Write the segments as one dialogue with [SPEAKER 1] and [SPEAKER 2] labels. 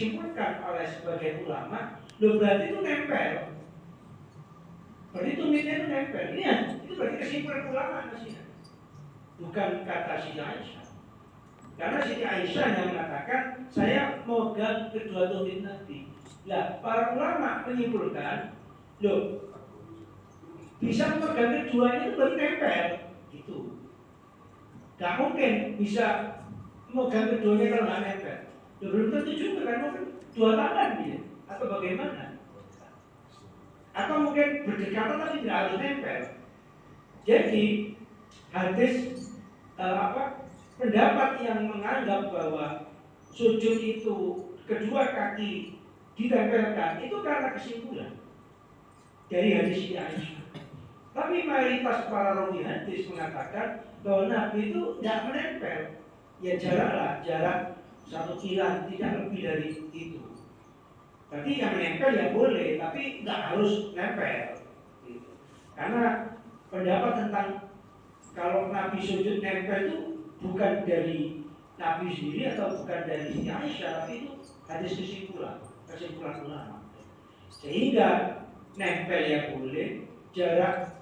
[SPEAKER 1] disimpulkan oleh sebagian ulama, loh berarti itu nempel. Berarti tumitnya itu nempel. Ini ya, itu berarti kesimpulan ulama maksudnya. Bukan kata Siti Aisyah. Karena Siti Aisyah yang mengatakan saya memegang kedua tumit Nabi. Nah, para ulama menyimpulkan, loh bisa memegang keduanya itu berarti nempel. Gitu. Gak mungkin bisa memegang keduanya kalau nggak nempel. Ya, belum tentu juga kan mungkin dua tangan dia atau bagaimana? Atau mungkin berdekatan tapi tidak harus nempel. Jadi hadis pendapat yang menganggap bahwa sujud itu kedua kaki ditempelkan itu karena kesimpulan dari hadis Siti Aisyah. Tapi mayoritas para rawi hadis mengatakan bahwa Nabi itu tidak menempel. Ya jarak 1 kilan, tidak lebih dari itu. Berarti yang menempel ya boleh, tapi nggak harus nempel. Gitu. Karena pendapat tentang kalau Nabi sujud nempel itu bukan dari Nabi sendiri atau bukan dari Siti Aisyah, tapi itu hadis kesimpulan ulama. Sehingga nempel ya boleh, jarak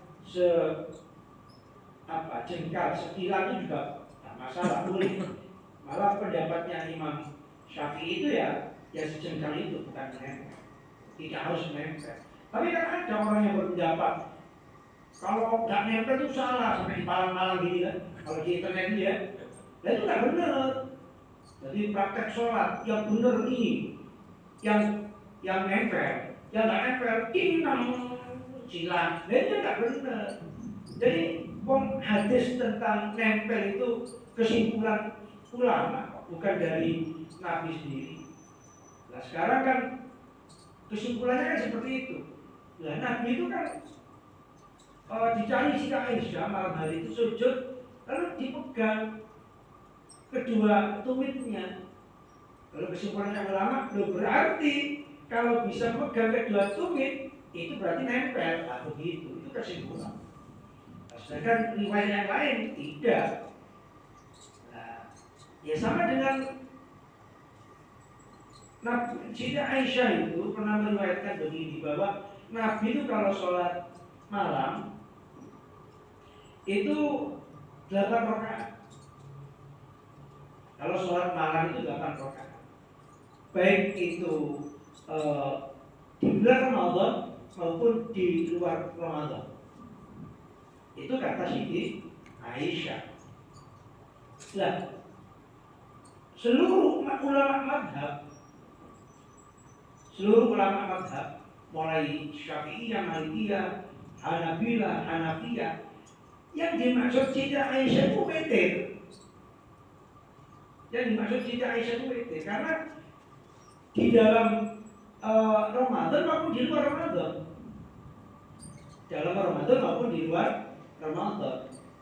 [SPEAKER 1] jengkal sekilan itu juga tak masalah, boleh. Malah pendapatnya Imam Syafi'i itu ya sejengkal itu bukan nempel, tidak harus nempel. Tapi kan ada orang yang berpendapat kalau nggak nempel itu salah sampai di malam-malam gini kan, kalau di internet ya, nah itu nggak benar. Jadi praktek sholat yang benar ini, yang nempel, yang nggak nempel, tinam silang, nah itu nggak benar. Jadi hadis tentang nempel itu kesimpulan ulama, bukan dari Nabi sendiri. Nah sekarang kan kesimpulannya kan seperti itu. Nah Nabi itu kan dicari Siti Aisyah malam hari itu sujud, lalu dipegang kedua tumitnya. Kalau kesimpulannya ulama, berarti kalau bisa memegang kedua tumit itu berarti nempel. Nah begitu, itu kesimpulan. Sedangkan riwayat yang lain tidak. Nah, ya sama dengan Nabi Siti Aisyah itu pernah meriwayatkan begini bahwa Nabi itu kalau sholat malam itu 8 rakaat. Kalau sholat malam itu 8 rakaat. Baik itu di bulan Ramadan maupun di luar Ramadan. Itu kata Siti Aisyah. Nah, seluruh ulama madhab, mulai Syafi'iyah, Malikiyah, Hanafiyah, yang dimaksud Siti Aisyah itu witir. Karena di dalam Ramadan maupun di luar Ramadan.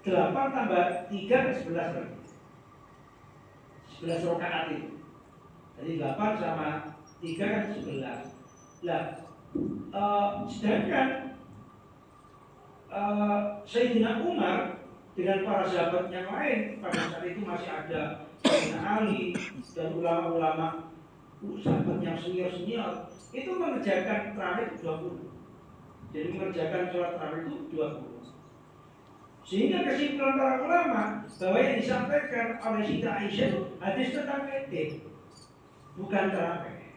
[SPEAKER 1] 8 tambah 3 kan 11 kan? 11 rakaat itu. Jadi 8 sama 3 kan 11. Nah, sedangkan Sayyidina Umar dengan para sahabat yang lain pada saat itu masih ada Sayyidina Ali dan ulama-ulama sahabat yang senior itu mengerjakan tarawih 20. Jadi mengerjakan sholat tarawih itu 20. Sehingga kesimpulan para ulama bahwa yang disampaikan oleh Siti Aisyah itu hadis tentang witir, bukan tarawih.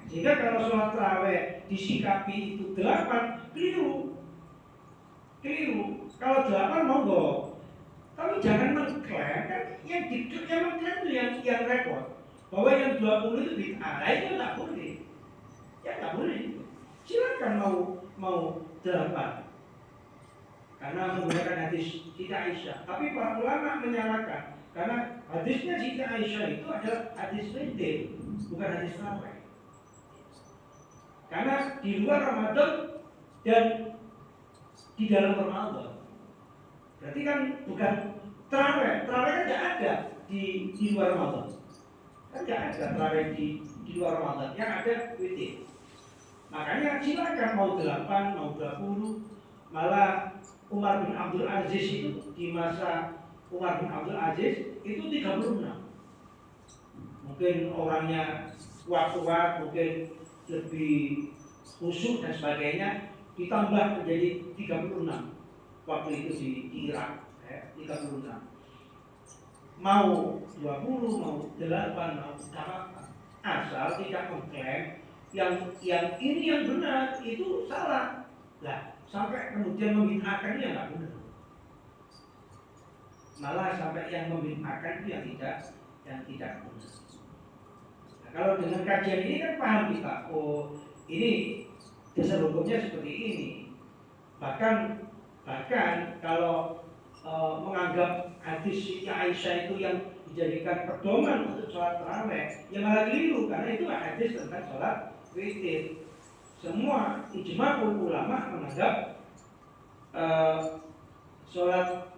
[SPEAKER 1] Sehingga kalau sholat tarawih disikapi itu 8, keliru. Kalau 8 monggo. Tapi jangan mengklaim kan yang mengklaim itu yang repot. Bahwa yang 20 itu bid'ah, itu nggak boleh. Ya nggak boleh. Silakan mau 8. Karena menggunakan hadis Siti Aisyah. Tapi para ulama menyalahkan karena hadisnya Siti Aisyah itu adalah hadis witir, bukan hadis tarawih. Karena di luar Ramadan dan di dalam Ramadan. Berarti kan bukan tarawih. Tarawih kan tidak ada di luar Ramadan. Kan tidak ada tarawih di luar Ramadan. Yang ada witir. Makanya silakan mau 8, mau 20. Malah Umar bin Abdul Aziz itu di masa Umar bin Abdul Aziz itu 36. mungkin orangnya kuat-kuat, mungkin lebih khusyuk dan sebagainya, ditambah menjadi 36 waktu itu di Irak, 36. Mau 20, mau 8, mau apa, asal tidak mengklaim yang ini yang benar, itu salah. Lah, sampai kemudian membid'ahkan yang nggak benar. Malah sampai yang membid'ahkan itu yang tidak benar. Nah, kalau dengan kajian ini kan paham kita, oh ini dasar hukumnya seperti ini. Bahkan kalau menganggap hadis Siti Aisyah itu yang dijadikan pedoman untuk sholat tarawih, ya malah keliru, karena itu hadis tentang sholat witir. Semua ijma ulama menganggap sholat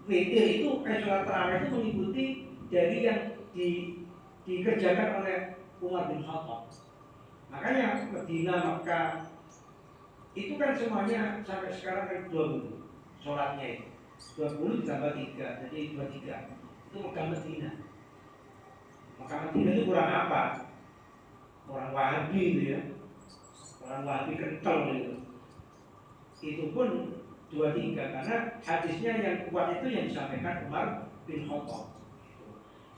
[SPEAKER 1] witir itu sholat tarawih itu mengikuti dari yang dikerjakan oleh Umar bin Khattab. Makanya Madinah, Makkah itu kan semuanya sampai sekarang kan 20 sholatnya itu 20 ditambah 3, jadi 23. Itu Makkah Madinah. Makkah Madinah itu kurang apa? Orang Wahabi itu ya, orang Wahabi kental itu. Itu pun 23 karena hadisnya yang kuat itu yang disampaikan Umar bin Khattab.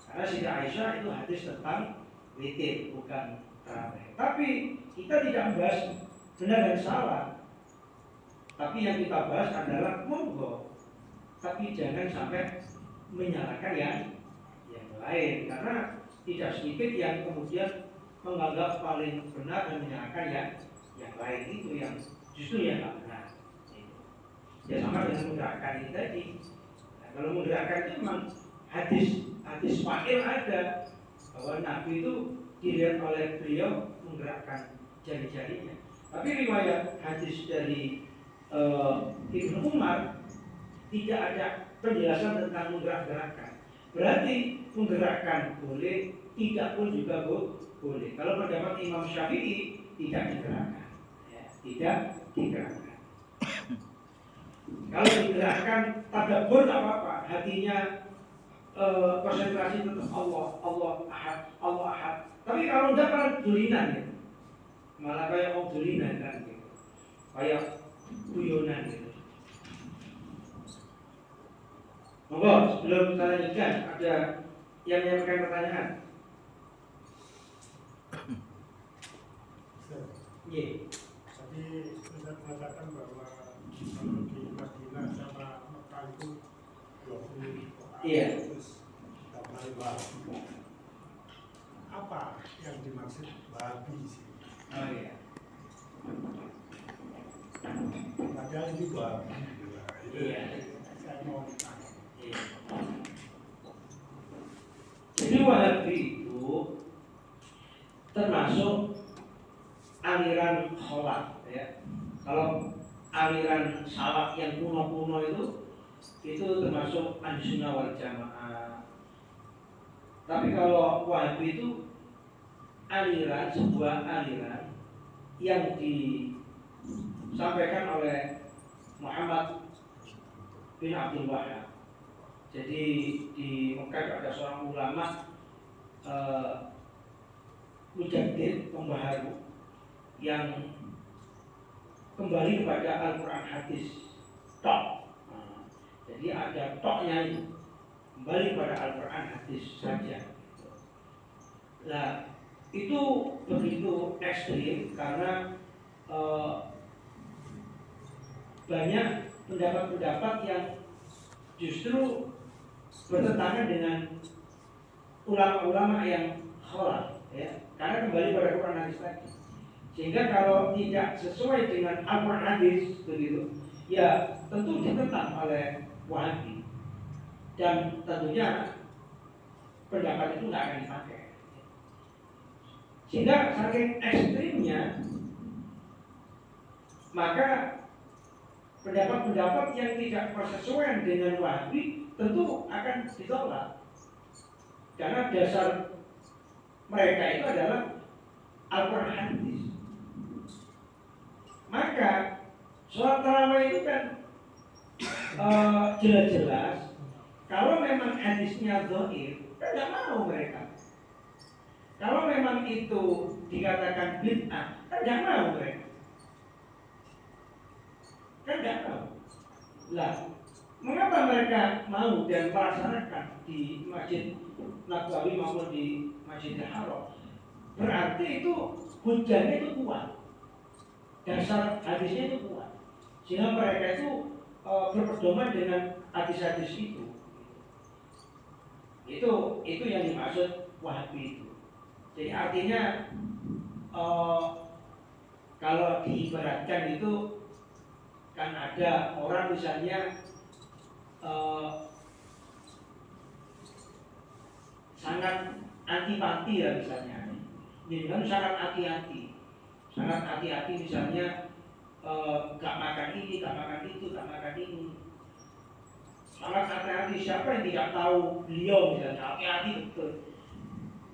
[SPEAKER 1] Karena Siti Aisyah itu hadis tentang witir, bukan tarawih. Tapi kita tidak membahas benar dan salah. Tapi yang kita bahas adalah monggo, tapi jangan sampai menyalahkan yang lain, karena tidak sedikit yang kemudian menganggap paling benar dan menyalahkan yang lain, itu yang justru yang tidak benar. Ya sama dengan menggerakkan ini tadi. Nah, kalau menggerakkan itu memang hadis fakir ada bahwa Nabi itu dilihat oleh beliau menggerakkan jari-jarinya. Tapi riwayat hadis dari Ibnu Umar tidak ada penjelasan tentang menggerak-gerakkan. Berarti menggerakkan boleh, tidak pun juga boleh. Kalau pendapat Imam Syafi'i tidak digerakkan, ya, tidak digerakkan. Kalau digerakkan tadabbur tak apa-apa, hatinya konsentrasi tentang Allah Ahad. Tapi kalau enggak kan dulinan gitu. Malah kayak orang dulinan kan gitu. Kayak guyonan gitu. Monggo, sebelum saya lanjutkan, ada yang menyampaikan pertanyaan? Iya.
[SPEAKER 2] Tadi Ustaz mengatakan bahwa kalau di Madinah sama Mekah itu 20
[SPEAKER 1] Iya.
[SPEAKER 2] terus tambah Wahabi. Apa yang dimaksud Wahabi sih?
[SPEAKER 1] Oh iya.
[SPEAKER 2] Padahal ini Wahabi.
[SPEAKER 1] Iya.
[SPEAKER 2] Saya mau tanya.
[SPEAKER 1] Iya. Jadi Wahabi itu termasuk aliran kholaf, ya. Kalau aliran salaf yang kuno-kuno itu termasuk Ahlussunnah wal Jamaah. Tapi kalau Wahabi itu sebuah aliran yang disampaikan oleh Muhammad bin Abdul Wahhab. Jadi di Mekah ada seorang ulama mujaddid, pembaharu, yang kembali kepada Al-Quran hadis tok. Jadi ada toknya itu, kembali kepada Al-Quran hadis saja. Nah, itu begitu ekstrim karena banyak pendapat-pendapat yang justru bertentangan dengan ulama-ulama yang kholaf, ya, karena kembali pada Quran hadis tadi. Sehingga kalau tidak sesuai dengan Al-Quran hadis begitu, ya tentu ditentang oleh Wahabi, dan tentunya pendapat itu nggak akan dipakai. Sehingga saking ekstrimnya, maka pendapat-pendapat yang tidak bersesuaian dengan Wahabi tentu akan ditolak, karena dasar mereka itu adalah Al-Quran hadis. Maka sholat tarawih itu kan jelas-jelas kalau memang hadisnya dhaif, kan nggak mau mereka. memang itu dikatakan bid'ah, kan nggak mau mereka. Kan nggak mau. Lah, mengapa mereka mau dan melaksanakan di Masjid Nabawi maupun di Masjidil Haram? Berarti itu hujahnya itu kuat, dasar hadisnya itu kuat, sehingga mereka itu berpedoman dengan hadis-hadis itu. Itu yang dimaksud Wahabi itu. Jadi artinya kalau diibaratkan itu kan ada orang misalnya sangat antipati ya misalnya, jadi kan sangat hati-hati misalnya gak makan ini, gak makan itu, gak makan ini. Sangat hati-hati, siapa yang tidak tahu beliau misalnya, hati-hati betul.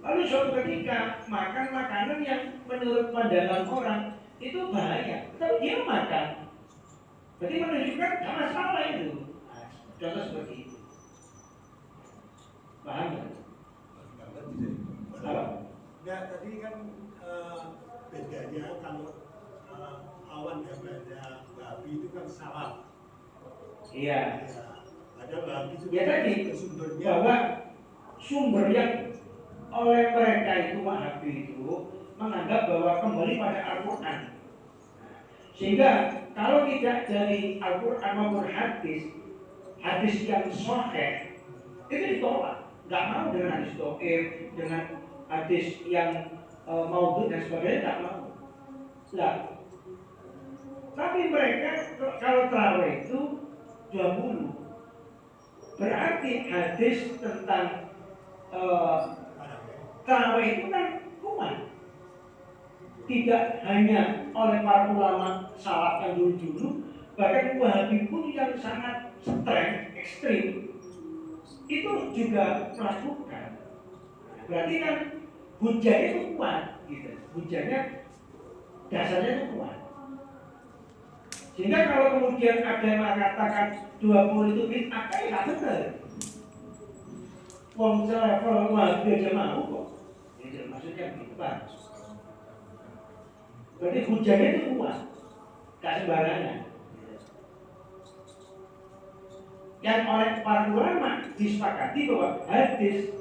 [SPEAKER 1] Lalu suatu ketika makan makanan yang menurut pandangan orang itu bahaya, tapi dia makan. Berarti menunjukkan gak masalah itu. Nah, contoh seperti itu. Paham ya? Apa?
[SPEAKER 2] Nah, tadi kan bedanya kalau awan yang baca Wahabi itu kan salah.
[SPEAKER 1] Iya.
[SPEAKER 2] Ya, ada Wahabi itu
[SPEAKER 1] Ya tadi
[SPEAKER 2] sumbernya
[SPEAKER 1] bahwa sumber yang oleh mereka itu Wahabi itu menganggap bahwa kembali pada Al-Quran. Sehingga kalau tidak dari Al-Quran maupun hadis yang sahih itu ditolak. Nggak mau dengan hadis dhaif, dengan hadis yang maudhu dan sebagainya, nggak mau. Lah, tapi mereka kalau tarawih itu 20. Berarti hadis tentang tarawih itu kan kuat. Tidak hanya oleh para ulama salaf yang dulu-dulu, bahkan Wahabi pun yang sangat ekstrim itu juga melakukan. Berarti kan hujahnya itu kuat, gitu. Hujahnya dasarnya itu kuat. Sehingga kalau kemudian ada yang mengatakan 20 itu bid'ah, nggak benar. Wong selevel Wahabi aja mau kok. Itu maksudnya begitu Pak. Berarti hujahnya itu kuat, nggak sembarangan. Yang oleh para ulama disepakati bahwa hadis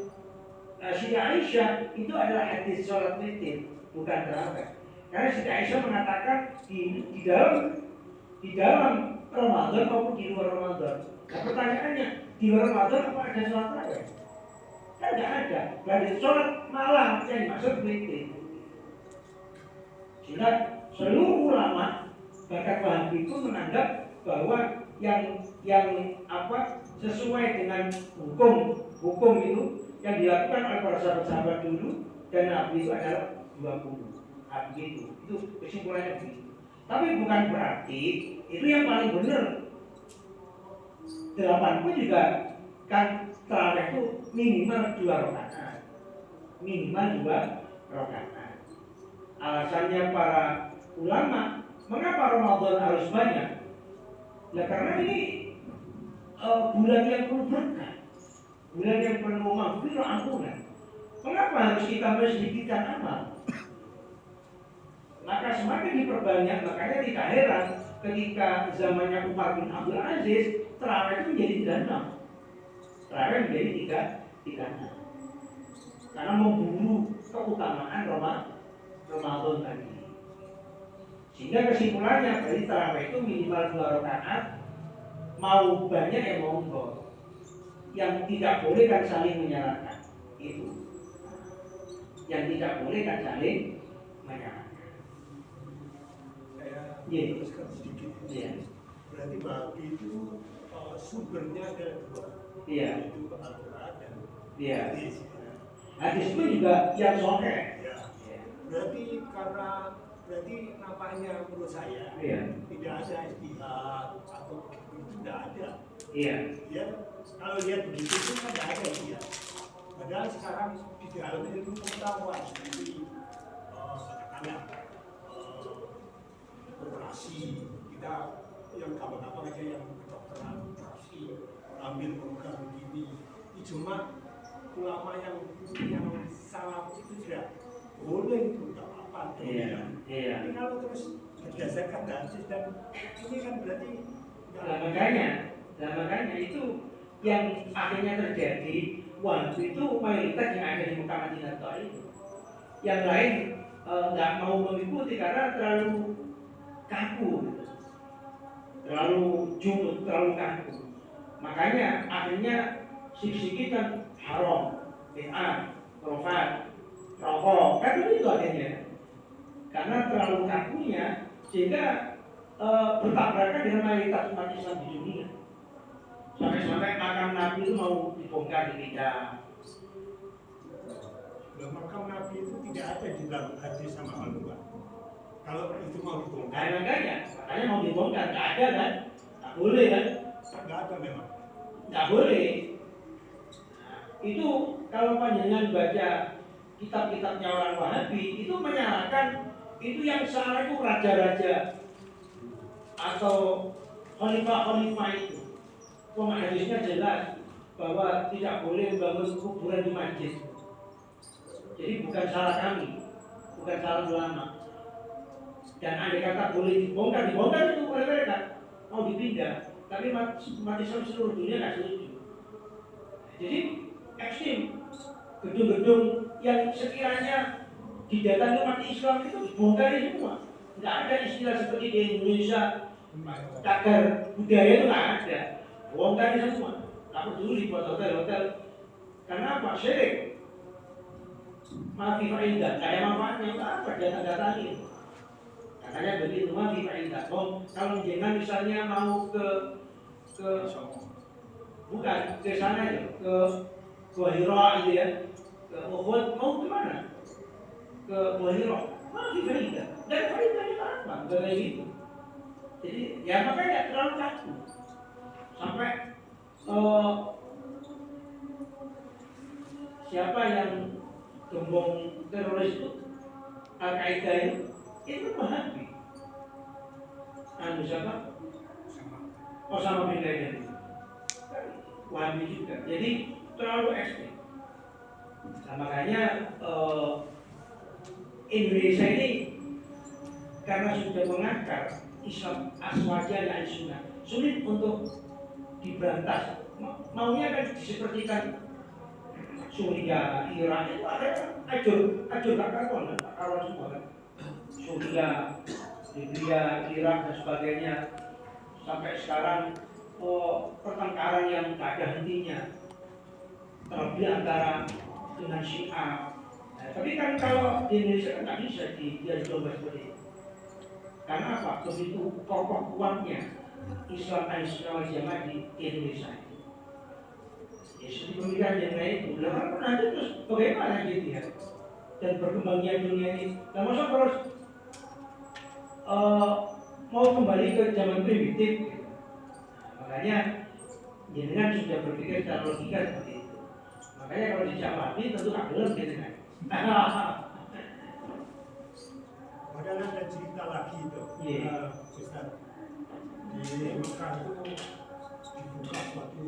[SPEAKER 1] Siti Aisyah itu adalah hadis sholat witir, bukan tarawih. Karena Siti Aisyah mengatakan di dalam Ramadan maupun di luar Ramadan. Nah pertanyaannya, di luar Ramadan apa ada sholat tarawih? Kan nggak ada. Berarti sholat malam yang dimaksud witir. Sehingga seluruh ulama bahkan Wahabi pun menganggap bahwa yang sesuai dengan hukum itu yang dilakukan oleh para sahabat-sahabat dulu dan Nabi itu adalah 20. Nah, begitu. Itu kesimpulannya begitu. Tapi bukan berarti itu yang paling benar. 8 pun juga kan tarawih itu minimal 2 rakaat. Minimal 2 rakaat. Alasannya para ulama, mengapa Ramadan harus banyak? Nah karena ini bulan yang penuh berkah, bulan yang penuh maghfirah ampunan. Mengapa harus kita sedikitkan amal? Maka semakin diperbanyak, makanya tidak heran ketika zamannya Umar bin Abdul Aziz, tarawih itu menjadi 36. Tarawih menjadi 36. Karena memburu keutamaan Ramadan tadi. Sehingga kesimpulannya dari tarawih itu minimal 2 rakaat, mau banyak yang monggo. Yang tidak boleh kan saling menyalahkan. Itu. Yang tidak boleh kan saling menyalahkan.
[SPEAKER 2] saya
[SPEAKER 1] Iya.
[SPEAKER 2] teruskan sedikit.
[SPEAKER 1] Iya.
[SPEAKER 2] Berarti Wahabi itu sumbernya ada 2.
[SPEAKER 1] Iya.
[SPEAKER 2] Itu Al-Quran dan
[SPEAKER 1] Iya.
[SPEAKER 2] hadis.
[SPEAKER 1] Hadis itu juga yang sahih.
[SPEAKER 2] Ya. Berarti nampaknya menurut saya
[SPEAKER 1] Iya.
[SPEAKER 2] tidak ada istihad atau itu tidak ada.
[SPEAKER 1] Iya.
[SPEAKER 2] Ya, kalau lihat begitu itu kan tidak ada dia. Padahal sekarang di dalam ilmu pengetahuan seperti katakanlah operasi kita yang gampang-gampang aja yang kedokteran operasi ambil program begini. Cuma ulama yang salah itu sudah boleh itu tak apa.
[SPEAKER 1] Iya.
[SPEAKER 2] Tapi kalau terus berdasarkan hadis dan ini kan berarti
[SPEAKER 1] Nah, makanya itu yang akhirnya terjadi waktu itu mayoritas yang ada di Mekah Madinah itu. Yang lain nggak mau mengikuti karena terlalu kaku, gitu. Terlalu jumut, terlalu kaku. Makanya akhirnya sikit-sikit kan haram, bid'ah, khurafat, rokok, kan itu akhirnya. Karena terlalu kakunya sehingga bertabrakan dengan mayoritas umat Islam di dunia. Sampai-sampai makam Nabi itu mau dibongkar dipindah.
[SPEAKER 2] makam Nabi itu tidak ada di dalam hadis sama Al-Quran. Kalau itu mau dibongkar,
[SPEAKER 1] Nah, makanya mau dibongkar, nggak ada kan? Nggak boleh kan?
[SPEAKER 2] nggak ada memang.
[SPEAKER 1] Nggak boleh. Nah, itu kalau panjenengan baca kitab-kitabnya orang Wahabi itu menyalahkan itu yang salah itu raja-raja atau khalifah-khalifah itu. Hadisnya jelas bahwa tidak boleh membangun kuburan di masjid. Jadi bukan salah kami, bukan salah ulama. Dan andai kata boleh dibongkar itu oleh mereka mau dipindah. Tapi umat Islam seluruh dunia nggak setuju. Jadi ekstrim, gedung-gedung yang sekiranya didatangi umat Islam itu dibongkar semua. Nggak ada istilah seperti di Indonesia cagar budaya itu nggak ada. Bongkar semua. Tak peduli buat hotel-hotel. Karena apa? Syirik. Mafi fa'idah, nggak ada manfaatnya. Apa datang-datangin? Katanya begitu, mafi fa'idah. Kalau jangan misalnya mau ke bukan ke sana ya, ke Hira itu ya, ke Uhud, mau ke mana? Ke Hira. Mafi fa'idah. Dan faidahnya apa? Kayak gitu. Jadi ya makanya terlalu kaku. Sampai siapa yang gembong teroris itu Al-Qaeda itu Wahabi. Siapa? Osama bin Laden. Wahabi juga. Jadi terlalu ekstrim. Nah, makanya Indonesia ini karena sudah mengakar Islam aswaja dan sunnah, sulit untuk diberantas. Maunya kan disepertikan Suriah, Irak itu ada ajur tak karuan semua kan. Suriah, Libya, Irak dan sebagainya. Sampai sekarang pertengkaran yang tak ada hentinya. Terlebih antara dengan Syiah. Nah, tapi kan kalau di Indonesia kan tak bisa dicoba seperti itu. Karena apa? Begitu kokoh kuatnya Islam Al-Sunnah Jamaah di Indonesia. Ya seperti pemikiran yang lain itu. Lalu nanti terus bagaimana gitu ya? Dan berkembangnya dunia ini. Nah masa terus mau kembali ke zaman primitif gitu. Makanya jenengan sudah berpikir secara logika seperti itu. Makanya kalau dijawabin tentu tak belum jenengan.
[SPEAKER 2] Padahal ada cerita lagi itu, Ustaz. Di Mekah itu dibuka suatu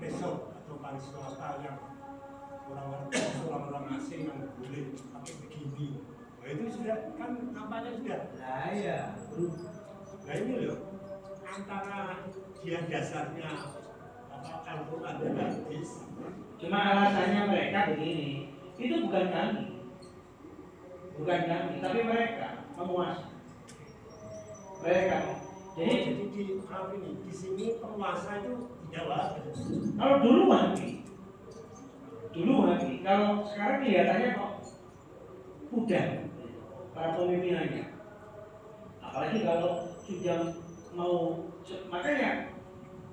[SPEAKER 2] resort atau pariwisata yang orang-orang asing yang boleh pakai begini. Nah itu sudah kan nampaknya sudah.
[SPEAKER 1] Nah ya,
[SPEAKER 2] Nah ini loh antara dia dasarnya Al-Quran dan hadis.
[SPEAKER 1] cuma alasannya mereka begini, itu bukan kami, tapi mereka penguasa. Mereka. Jadi
[SPEAKER 2] di sini penguasa itu tidak ada.
[SPEAKER 1] Kalau dulu Wahabi. Kalau sekarang kelihatannya kok udah para pemimpinannya. Apalagi kalau sudah mau, makanya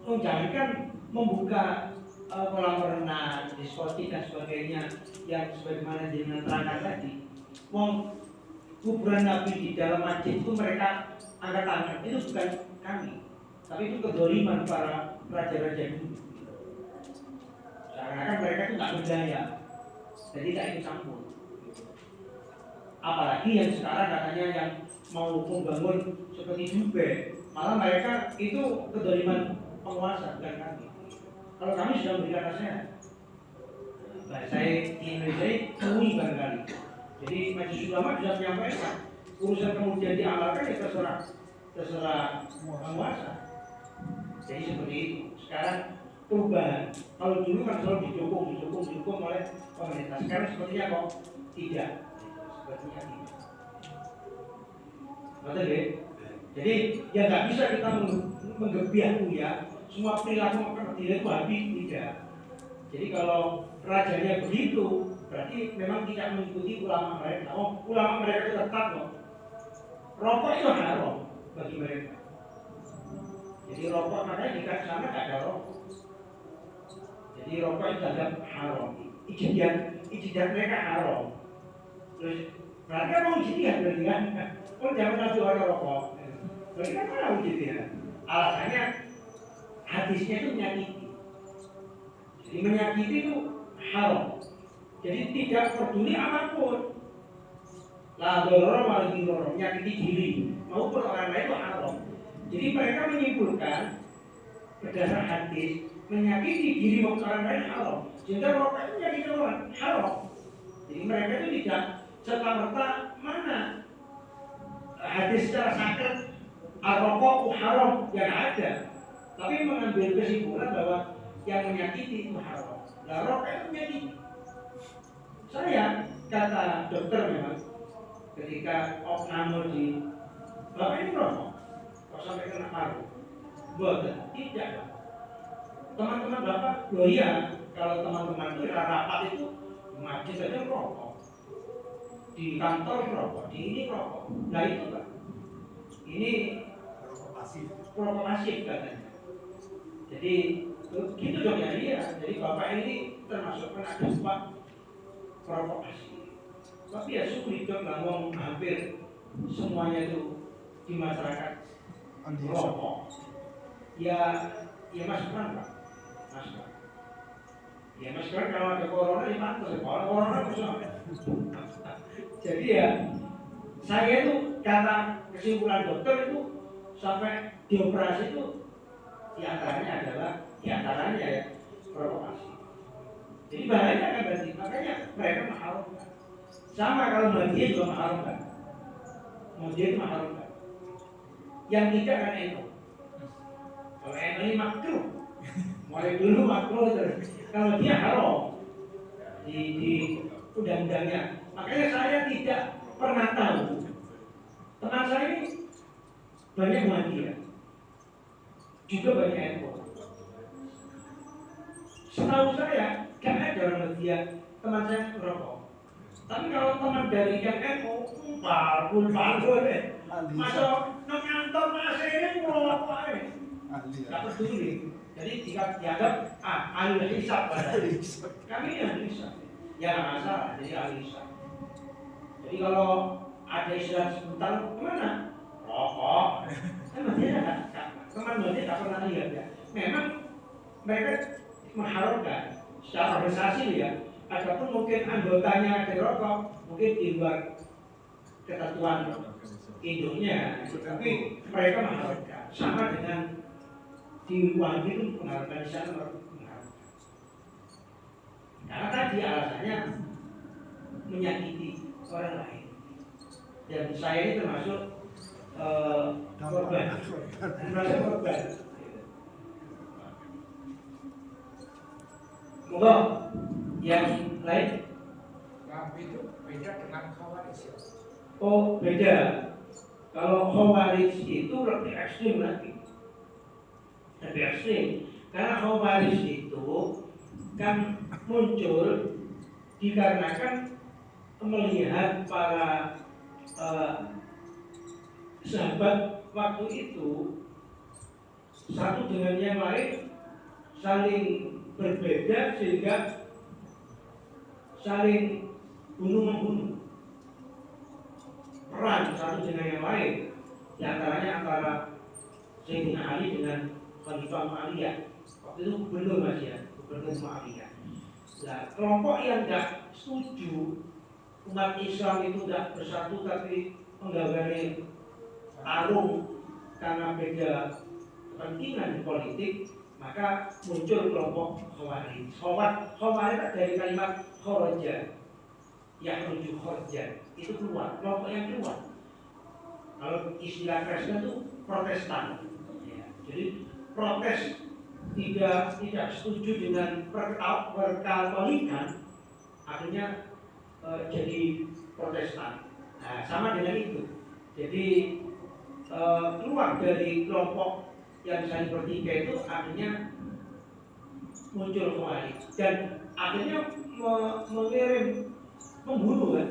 [SPEAKER 1] jangankan membuka kolam renang, diskotik dan sebagainya yang sebagaimana diterangkan tadi. Kuburan Nabi di dalam masjid itu mereka angkat tangan, itu bukan kami, tapi itu kedoliman para raja-raja dulu. Seakan-akan mereka itu nggak berdaya, jadi tidak ikut campur. Apalagi yang sekarang katanya yang mau membangun seperti Dubai, malah mereka itu kedoliman penguasa, bukan kami. Kalau kami sudah memberikan nasihat, bahasa di Indonesia ini barangkali. Jadi majelis ulama bisa menyampaikan urusan kemudian diamalkan ya terserah penguasa. Jadi seperti itu. Sekarang perubahan. Kalau dulu kan selalu didukung oleh pemerintah. Sekarang sepertinya kok tidak. Sepertinya tidak. Betul ya? Jadi ya nggak bisa kita menggebiah ya. Semua perilaku tidak itu habis tidak. Jadi kalau rajanya begitu, berarti memang tidak mengikuti ulama mereka. Oh, ulama mereka itu tetap loh. Rokok itu haram bagi mereka. Jadi rokok makanya di sana nggak ada rokok. Jadi rokok itu ada haram. Ijtihad mereka haram. Terus berarti mau ijtihad berarti kan? Oh jangan kasih orang rokok. Berarti kan mau ijtihad. Alasannya hadisnya itu menyakiti. Jadi menyakiti itu haram. Jadi tidak peduli apapun. La dororo wali dororo, menyakiti diri maupun orang lain itu haram. Jadi mereka menyimpulkan berdasar hadis menyakiti diri maupun orang lain haram. Sehingga rokok itu menyakiti orang haram. Jadi mereka itu tidak serta-merta mana hadis secara sakit rokok haram yang ada, tapi mengambil kesimpulan bahwa yang menyakiti itu haram. Nah rokok itu menyakiti. Saya kata dokter memang ketika opname di bapak ini rokok kok sampai kena paru bukan tidak Pak. Teman-teman bapak loh iya kalau teman-teman itu rapat itu majlis saja rokok di kantor rokok di ini rokok nah itu Pak ini provokasi katanya jadi gitu dong ya iya jadi bapak ini termasuk penagih Pak provokasi. Tapi ya sulit dong ngomong hampir semuanya itu di masyarakat rokok. Ya maskeran Pak, maskeran. Ya maskeran kalau ada corona ya pantas. Kalau corona bisa. Jadi ya saya itu kata kesimpulan dokter itu sampai dioperasi itu diantaranya ya provokasi. Jadi bahaya kan berarti makanya mereka mengharamkan. Sama kalau media juga mengharamkan. Media itu mengharamkan. Yang tidak kan NU. Kalau NU ini makruh. Mulai dulu makruh terus. Kalau dia haram di undang-undangnya. Makanya saya tidak pernah tahu. Teman saya ini banyak media. Juga banyak NU. Setahu saya gak ada orang media teman saya merokok. Tapi kalau teman dari yang NU, balbul deh. Masuk ngantor masih ini merokok aja. Gak peduli. Jadi jika dianggap ahli hisab kami ini ahli hisab. Ya nggak masalah, jadi ahli hisab. Jadi kalau ada istilah sebentar kemana? Rokok. Kan dia teman dia tak pernah lihat ya. Memang mereka mengharapkan secara organisasi ya. Adapun mungkin anggotanya ada rokok, mungkin di luar ketentuan induknya, tapi mereka mengharapkan sama dengan di luar itu mengharapkan di sana mengharapkan. Karena tadi alasannya menyakiti orang lain. Dan saya ini termasuk korban, termasuk korban. Monggo yang lain.
[SPEAKER 3] Itu beda dengan khawarij.
[SPEAKER 1] Oh beda. Kalau khawarij itu lebih ekstrim lagi. Lebih ekstrim. Karena khawarij itu kan muncul dikarenakan melihat para sahabat waktu itu satu dengan yang lain saling berbeda sehingga saling bunuh-membunuh, perang satu dengan yang lain, di antaranya antara Sayyidina Ali dengan Khalifah Mu'awiyah. Waktu itu gubernur masih ya, gubernur Mu'awiyah. Nah, kelompok yang tidak setuju umat Islam itu tidak bersatu tapi menggagali tarung karena beda kepentingan politik, maka muncul kelompok Khawarij. Khawarij dari kalimat kharaja yakhruju khorjan, itu keluar, kelompok yang keluar. Kalau istilah Kristen itu Protestan. Ya, jadi protes tidak setuju dengan perkatolikan, akhirnya jadi Protestan. Nah, sama dengan itu. Jadi keluar dari kelompok yang saling bertiga itu akhirnya muncul kembali dan akhirnya mengirim pembunuh kan,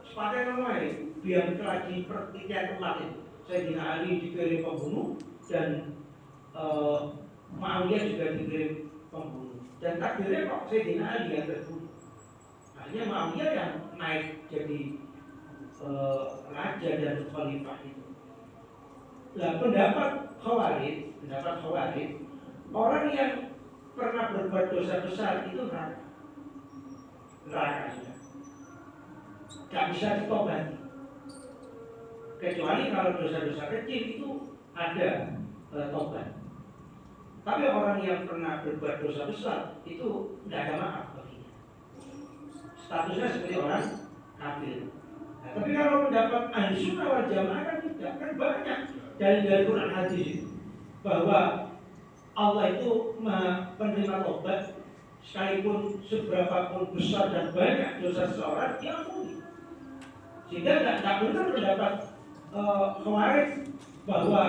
[SPEAKER 1] sepakai namanya biar lagi pertikaian kemarin. Sayyidina Ali dikirim pembunuh dan Muawiyah juga dikirim pembunuh. Dan takdirnya kok Sayyidina Ali yang terbunuh. Akhirnya Muawiyah yang naik jadi raja dan khalifah itu. Nah, pendapat Khawarij, orang yang pernah berbuat dosa besar itu neraka sudah. Gak bisa ditobati. Kecuali kalau dosa-dosa kecil itu ada tobat. Tapi orang yang pernah berbuat dosa besar itu tidak ada maaf baginya. Statusnya seperti orang kafir. Nah, tapi kalau mendapat ahli sunnah wal jamaah kan tidak, kan banyak dari Quran hadis bahwa Allah itu penerima tobat, sekalipun seberapa pun besar dan banyak dosa seseorang diampuni. Sehingga tidak benar pendapat Khawarij bahwa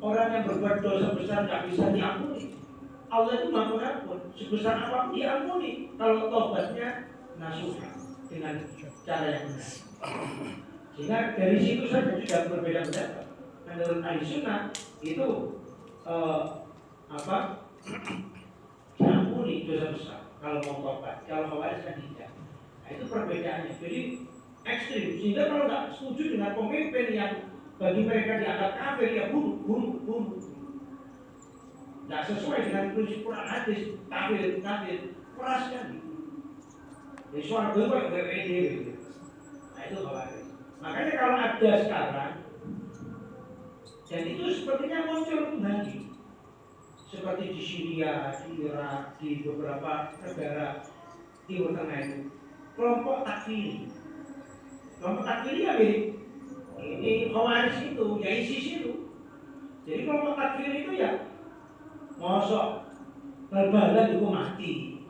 [SPEAKER 1] orang yang berbuat dosa besar tidak bisa diampuni. Allah itu maha pengampun, sebesar apapun diampuni kalau tobatnya nasuha dengan cara yang benar. Sehingga dari situ saja sudah berbeda pendapat. Menurut ahli sunnah itu diampuni dosa besar kalau mau tobat. Kalau Khawarij kan tidak. Nah, itu perbedaannya. Jadi ekstrim. Sehingga kalau tidak setuju dengan pemimpin yang bagi mereka dianggap kafir, ya bunuh. Tidak sesuai dengan prinsip Quran hadis, kafir, keras sekali. Jadi suara gue gitu. Nah itu Khawarij. Makanya kalau ada sekarang, dan itu sepertinya muncul kembali, seperti di Syria, di Irak, di beberapa negara Timur Tengah itu, kelompok takfiri. Kelompok takfiri ya ini Khawarij itu, ya ISIS itu. Jadi kelompok takfiri itu ya mosok bal-balan dihukum mati.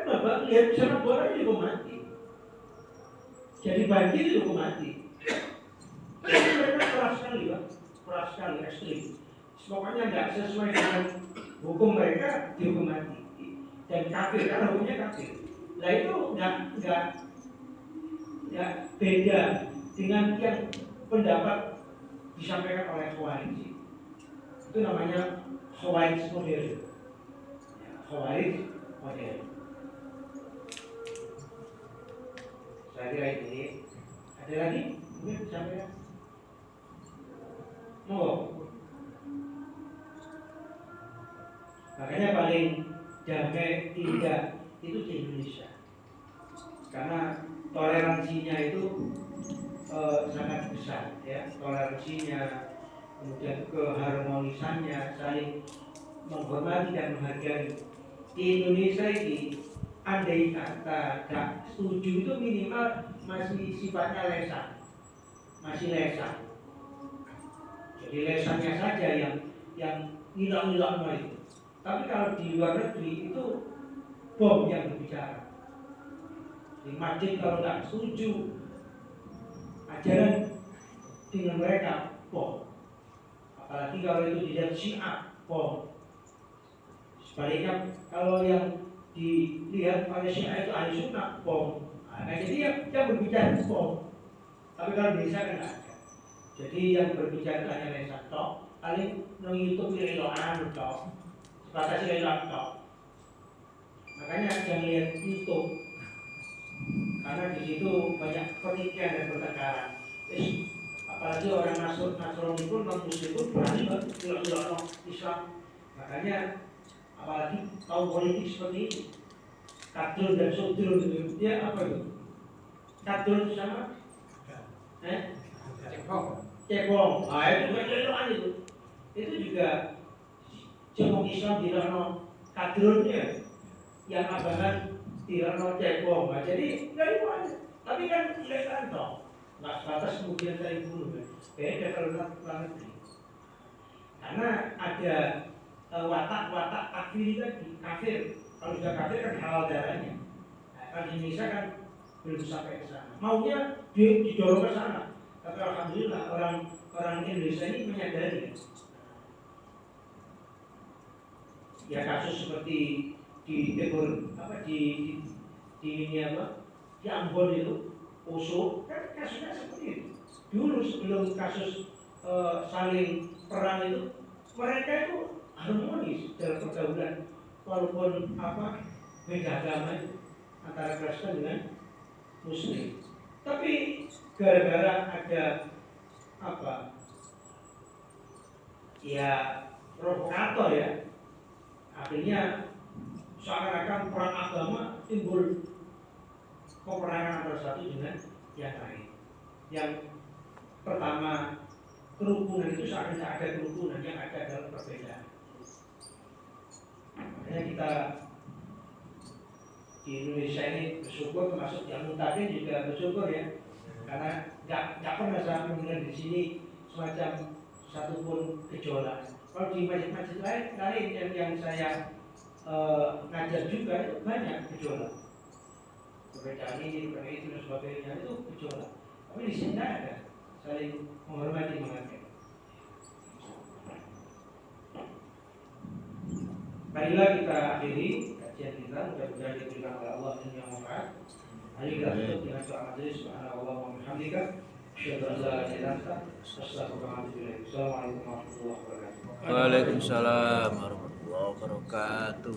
[SPEAKER 1] Bapak lihat sepak bola dihukum mati. Jadi banjir dihukum mati. Jadi mereka keras sekali, Pak. Keras sekali, ekstrim. Pokoknya nggak sesuai dengan hukum mereka dihukum mati. Dan kafir, karena hukumnya kafir. Nah itu nggak beda dengan yang pendapat disampaikan oleh Khawarij. Itu namanya Khawarij modern. Khawarij modern. Saya kira ini ada lagi mungkin disampaikan. Makanya paling damai tidak itu di Indonesia, karena toleransinya itu sangat besar, ya, toleransinya, kemudian keharmonisannya, saling menghormati dan menghargai. Di Indonesia ini, andai kata gak setuju itu minimal masih sifatnya lesan, masih lesan. Jadi lesannya saja yang ngilang-ngilang itu. Tapi kalau di luar negeri itu bom yang berbicara. Di masjid kalau nggak setuju ajaran dengan mereka, bom. Apalagi kalau itu dilihat Syiah, bom. Sebaliknya kalau yang dilihat oleh Syiah itu ahli sunnah, bom. Nah, jadi yang berbicara bom. Tapi kalau di Indonesia kan nggak ada. Jadi yang berbicara hanya lesan tok, paling nang YouTube lihat tok. Batasi laptop. Makanya jangan lihat YouTube, karena di situ banyak pertikaian dan pertengkaran. Apalagi orang Nasrani pun, non Muslim pun berani bilang Islam. Makanya apalagi kaum politik seperti ini, kadrun dan sudrun itu, ya apa itu? Kadrun itu sama? Cebong. Ah itu kan itu. Itu juga cebong Islam di dalam kadrunnya, yang abangan di dalam cebong. Nah, jadi nggak itu aja. Tapi kan tidak kantong, nggak sebatas kemudian saya bunuh kan. Beda kalau luar negeri. Karena ada watak-watak kafir tadi, kafir. Kalau sudah kafir kan halal darahnya. Nah, kalau di Indonesia kan belum sampai ke sana. Maunya didorong ke sana. Tapi alhamdulillah orang Indonesia ini menyadari. Ya kasus seperti di Timur apa di ini apa di Ambon itu Poso kan kasusnya seperti itu. Dulu sebelum kasus saling perang itu mereka itu harmonis dalam pergaulan walaupun apa beda agama itu antara Kristen dengan Muslim. Tapi gara-gara ada apa ya provokator ya akhirnya seakan-akan perang agama timbul peperangan antara satu dengan yang lain. Yang pertama kerukunan itu seakan tidak ada kerukunan, yang ada adalah perbedaan. Makanya kita di Indonesia ini bersyukur, termasuk yang mutakin juga bersyukur ya, karena nggak pernah saya mendengar di sini semacam satupun gejolak. Kalau di masjid-masjid lain yang saya ngajar juga itu banyak gejolak. Perbedaan ini, perbedaan itu dan sebagainya itu gejolak. Tapi di sini tidak ada, saling menghormati menghargai. Marilah kita akhiri kajian kita, mudah-mudahan diberikan oleh Allah yang manfaat. Ayo kita tutup dengan doa majelis. Subhanallah wa bihamdika, asyhadu an la ilaha illa anta, astaghfiruka wa atubu ilaik. Assalamualaikum warahmatullahi wabarakatuh.
[SPEAKER 4] Waalaikumsalam warahmatullahi wabarakatuh.